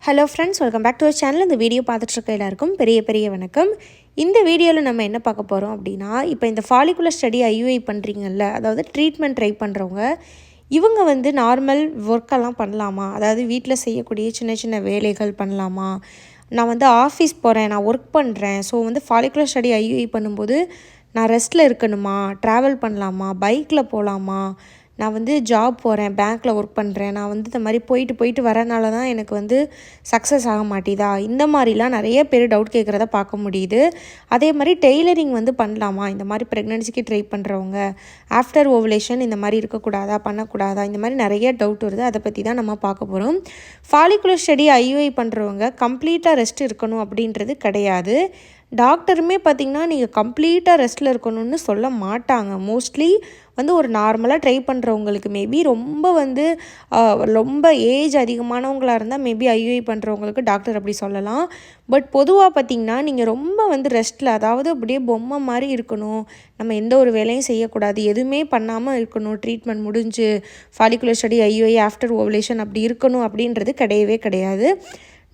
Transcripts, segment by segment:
Hello friends, welcome back to our channel. இந்த video பார்த்துட்ருக்க எல்லாருக்கும் பெரிய வணக்கம். இந்த வீடியோவில் நம்ம என்ன பார்க்க போகிறோம் அப்படின்னா, இப்போ இந்த ஃபாலிகுலர் ஸ்டடி ஐயுஐ பண்ணுறீங்கல்ல, அதாவது ட்ரீட்மெண்ட் ட்ரை பண்ணுறவங்க, இவங்க வந்து நார்மல் ஒர்க்கெல்லாம் பண்ணலாமா? அதாவது வீட்டில் செய்யக்கூடிய சின்ன சின்ன வேலைகள் பண்ணலாமா? நான் வந்து ஆஃபீஸ் போகிறேன், நான் ஒர்க் பண்ணுறேன், ஸோ வந்து ஃபாலிகுலர் ஸ்டடி ஐயுஐ பண்ணும்போது நான் ரெஸ்ட்டில் இருக்கணுமா? ட்ராவல் பண்ணலாமா? பைக்கில் போகலாமா? நான் வந்து ஜாப் போகிறேன், பேங்க்கில் ஒர்க் பண்ணுறேன், நான் வந்து இந்த மாதிரி போயிட்டு வரனால தான் எனக்கு வந்து சக்ஸஸ் ஆக மாட்டேதா? இந்த மாதிரிலாம் நிறைய பேர் டவுட் கேட்குறத பார்க்க முடியுது. அதே மாதிரி டெய்லரிங் வந்து பண்ணலாமா? இந்த மாதிரி ப்ரெக்னென்சிக்கு ட்ரை பண்ணுறவங்க, ஆஃப்டர் ஓவுலேஷன் இந்த மாதிரி இருக்கக்கூடாதா, பண்ணக்கூடாதா, இந்த மாதிரி நிறைய டவுட் வருது. அதை பற்றி தான் நம்ம பார்க்க போகிறோம். ஃபாலிகுலர் ஸ்டடி ஐயுஐ பண்ணுறவங்க கம்ப்ளீட்டாக ரெஸ்ட் இருக்கணும் அப்படின்றது கிடையாது. டாக்டருமே பார்த்திங்கன்னா நீங்கள் கம்ப்ளீட்டாக ரெஸ்ட்டில் இருக்கணும்னு சொல்ல மாட்டாங்க. மோஸ்ட்லி வந்து ஒரு நார்மலாக ட்ரை பண்ணுறவங்களுக்கு மேபி ரொம்ப ஏஜ் அதிகமானவங்களாக இருந்தால் மேபி ஐயுஐ பண்ணுறவங்களுக்கு டாக்டர் அப்படி சொல்லலாம். பட் பொதுவாக பார்த்திங்கன்னா நீங்கள் ரொம்ப வந்து ரெஸ்ட்டில், அதாவது அப்படியே பொம்மை மாதிரி இருக்கணும், நம்ம எந்த ஒரு வேலையும் செய்யக்கூடாது, எதுவுமே பண்ணாமல் இருக்கணும், ட்ரீட்மெண்ட் முடிஞ்சு follicular study IUI after ovulation அப்படி இருக்கணும் அப்படின்றது கிடையவே கிடையாது.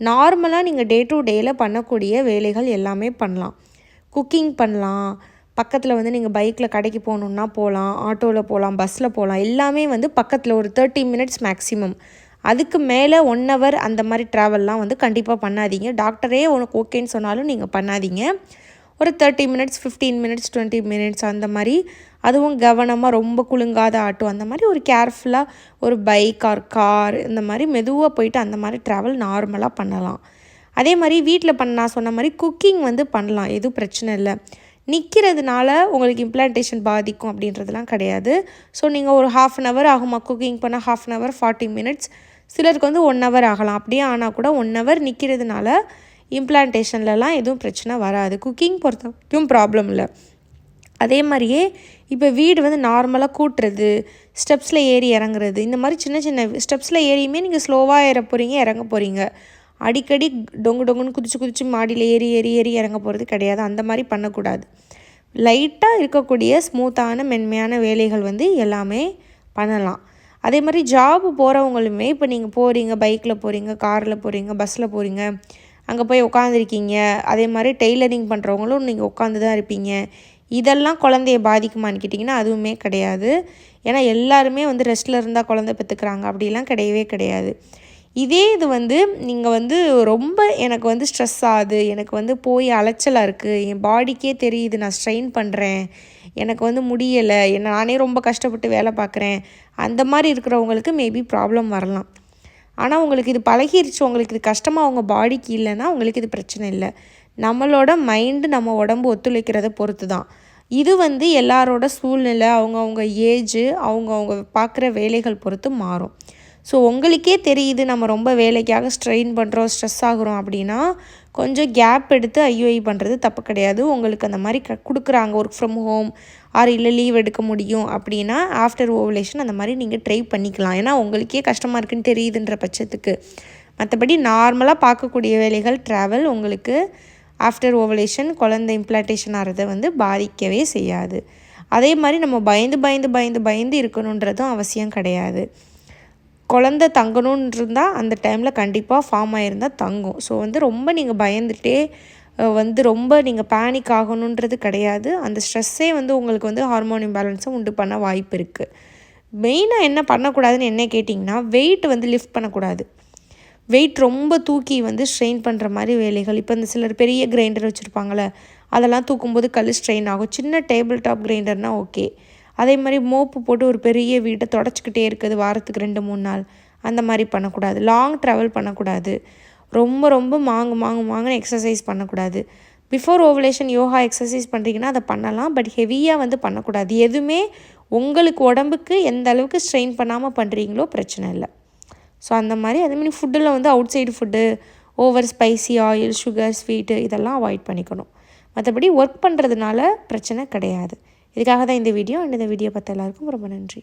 நார்மலாக நீங்கள் டே டு டேயில் பண்ணக்கூடிய வேலைகள் எல்லாமே பண்ணலாம். குக்கிங் பண்ணலாம், பக்கத்தில் வந்து நீங்கள் பைக்கில் கடைக்கு போகணுன்னா போகலாம், ஆட்டோவில் போகலாம், பஸ்ஸில் போகலாம், எல்லாமே வந்து பக்கத்தில் ஒரு 30 மினிட்ஸ் மேக்ஸிமம். அதுக்கு மேலே 1 hour அந்த மாதிரி ட்ராவல்லாம் வந்து கண்டிப்பாக பண்ணாதீங்க. டாக்டரே உனக்கு ஓகேன்னு சொன்னாலும் நீங்கள் பண்ணாதீங்க. ஒரு 30 மினிட்ஸ், 15 மினிட்ஸ், 20 மினிட்ஸ் அந்த மாதிரி, அதுவும் கவனமாக, ரொம்ப குலுங்காத ஆட்டோ, அந்த மாதிரி ஒரு கேர்ஃபுல்லாக ஒரு பைக் ஆர் கார் இந்த மாதிரி மெதுவாக போயிட்டு அந்த மாதிரி ட்ராவல் நார்மலாக பண்ணலாம். அதே மாதிரி வீட்டில் நான் சொன்ன மாதிரி குக்கிங் வந்து பண்ணலாம், எதுவும் பிரச்சனை இல்லை. நிற்கிறதுனால உங்களுக்கு இம்ப்ளான்டேஷன் பாதிக்கும் அப்படின்றதுலாம் கிடையாது. ஸோ நீங்கள் ஒரு 1/2 hour ஆகுமா குக்கிங் பண்ணால், 1/2 hour 40 மினிட்ஸ், சிலருக்கு வந்து 1 hour ஆகலாம். அப்படியே ஆனால் கூட 1 hour நிற்கிறதுனால இம்ப்ளான்டேஷன்லலாம் எதுவும் பிரச்சனை வராது. குக்கிங் பொறுத்த வரைக்கும் ப்ராப்ளம் இல்லை. அதே மாதிரியே இப்போ வீடு வந்து நார்மலாக கூட்டுறது, ஸ்டெப்ஸில் ஏறி இறங்குறது, இந்த மாதிரி சின்ன சின்ன ஸ்டெப்ஸில் ஏறியுமே நீங்கள் ஸ்லோவாக ஏற போகிறீங்க, இறங்க போகிறீங்க. அடிக்கடி டொங்குன்னு குதிச்சு மாடியில் ஏறி இறங்க போகிறது கிடையாது. அந்த மாதிரி பண்ணக்கூடாது. லைட்டாக இருக்கக்கூடிய ஸ்மூத்தான மென்மையான வேலைகள் வந்து எல்லாமே பண்ணலாம். அதே மாதிரி ஜாப் போகிறவங்களுமே இப்போ நீங்கள் போகிறீங்க, பைக்கில் போகிறீங்க, காரில் போகிறீங்க, பஸ்ஸில் போகிறீங்க, அங்கே போய் உட்காந்துருக்கீங்க. அதே மாதிரி டெய்லரிங் பண்ணுறவங்களும் நீங்கள் உட்காந்து தான் இருப்பீங்க. இதெல்லாம் குழந்தைய பாதிக்குமான்னு கேட்டிங்கன்னா அதுவுமே கிடையாது. ஏன்னா எல்லாருமே வந்து ரெஸ்ட்டில் இருந்தால் குழந்தை பெற்றுக்கிறாங்க அப்படிலாம் கிடையவே கிடையாது. இதே இது வந்து நீங்கள் வந்து ரொம்ப எனக்கு வந்து ஸ்ட்ரெஸ் ஆகுது, எனக்கு வந்து போய் அலைச்சலாக இருக்குது, என் பாடிக்கே தெரியுது நான் ஸ்ட்ரெயின் பண்ணுறேன், எனக்கு வந்து முடியலை, நானே ரொம்ப கஷ்டப்பட்டு வேலை பார்க்குறேன், அந்த மாதிரி இருக்கிறவங்களுக்கு மேபி ப்ராப்ளம் வரலாம். ஆனால் உங்களுக்கு இது பழகிருச்சு, உங்களுக்கு இது கஷ்டமாக உங்கள் பாடிக்கு இல்லைன்னா உங்களுக்கு இது பிரச்சனை இல்லை. நம்மளோட மைண்டு நம்ம உடம்பு ஒத்துழைக்கிறத பொறுத்து தான். இது வந்து எல்லாரோட சூழ்நிலை, அவங்கவுங்க ஏஜு, அவங்கவுங்க பார்க்குற வேலைகள் பொறுத்து மாறும். ஸோ உங்களுக்கே தெரியுது நம்ம ரொம்ப வேலைக்காக ஸ்ட்ரெயின் பண்ணுறோம், ஸ்ட்ரெஸ் ஆகுறோம் அப்படின்னா கொஞ்சம் கேப் எடுத்து ஐயுஐ பண்ணுறது தப்பு கிடையாது. உங்களுக்கு அந்த மாதிரி கொடுக்குறாங்க ஒர்க் ஃப்ரம் ஹோம் ஆர் இல்லை லீவ் எடுக்க முடியும் அப்படின்னா ஆஃப்டர் ஓவுலேஷன் அந்த மாதிரி நீங்கள் ட்ரை பண்ணிக்கலாம். ஏன்னா உங்களுக்கே கஷ்டமாக இருக்குன்னு தெரியுதுன்ற பட்சத்துக்கு. மற்றபடி நார்மலாக பார்க்கக்கூடிய வேலைகள் ட்ராவல் உங்களுக்கு ஆஃப்டர் ஓவுலேஷன் குழந்தை இம்ப்ளான்டேஷன் ஆகிறத வந்து பாதிக்கவே செய்யாது. அதே மாதிரி நம்ம பயந்து இருக்கணுன்றதும் அவசியம் கிடையாது. குழந்தை தங்கணுன்னு இருந்தால் அந்த டைமில் கண்டிப்பாக ஃபார்ம் ஆகிருந்தால் தங்கும். ஸோ வந்து ரொம்ப நீங்கள் பயந்துகிட்டே வந்து ரொம்ப நீங்கள் பேனிக் ஆகணுன்றது கிடையாது. அந்த ஸ்ட்ரெஸ்ஸே வந்து உங்களுக்கு வந்து ஹார்மோன் இம்பேலன்ஸை உண்டு பண்ண வாய்ப்பு இருக்குது. மெயினாக என்ன பண்ணக்கூடாதுன்னு என்ன கேட்டிங்கன்னா, வெயிட் வந்து லிஃப்ட் பண்ணக்கூடாது. வெயிட் ரொம்ப தூக்கி வந்து ஸ்ட்ரெயின் பண்ணுற மாதிரி வேலைகள், இப்போ இந்த சிலர் பெரிய கிரைண்டர் வச்சுருப்பாங்களே, அதெல்லாம் தூக்கும்போது கல் ஸ்ட்ரெயின் ஆகும். சின்ன டேபிள் டாப் கிரைண்டர்னால் ஓகே. அதே மாதிரி மோப்பு போட்டு ஒரு பெரிய வீட்டை தொடச்சிக்கிட்டே இருக்குது வாரத்துக்கு 2-3 நாள், அந்த மாதிரி பண்ணக்கூடாது. லாங் ட்ராவல் பண்ணக்கூடாது. ரொம்ப மாங்குன்னு எக்ஸசைஸ் பண்ணக்கூடாது. பிஃபோர் ஓவுலேஷன் யோகா எக்ஸசைஸ் பண்ணுறீங்கன்னா அதை பண்ணலாம், பட் ஹெவியாக வந்து பண்ணக்கூடாது. எதுவுமே உங்களுக்கு உடம்புக்கு எந்த அளவுக்கு ஸ்ட்ரெயின் பண்ணாமல் பண்ணுறீங்களோ பிரச்சனை இல்லை. ஸோ அந்த மாதிரி அதேமாதிரி ஃபுட்டில் வந்து out side food, over spicy, oil, sugar, sweet இதெல்லாம் அவாய்ட் பண்ணிக்கணும். மற்றபடி ஒர்க் பண்ணுறதுனால பிரச்சனை கிடையாது. இதுக்காக தான் இந்த வீடியோ. இந்த வீடியோ பார்த்த எல்லாருக்கும் ரொம்ப நன்றி.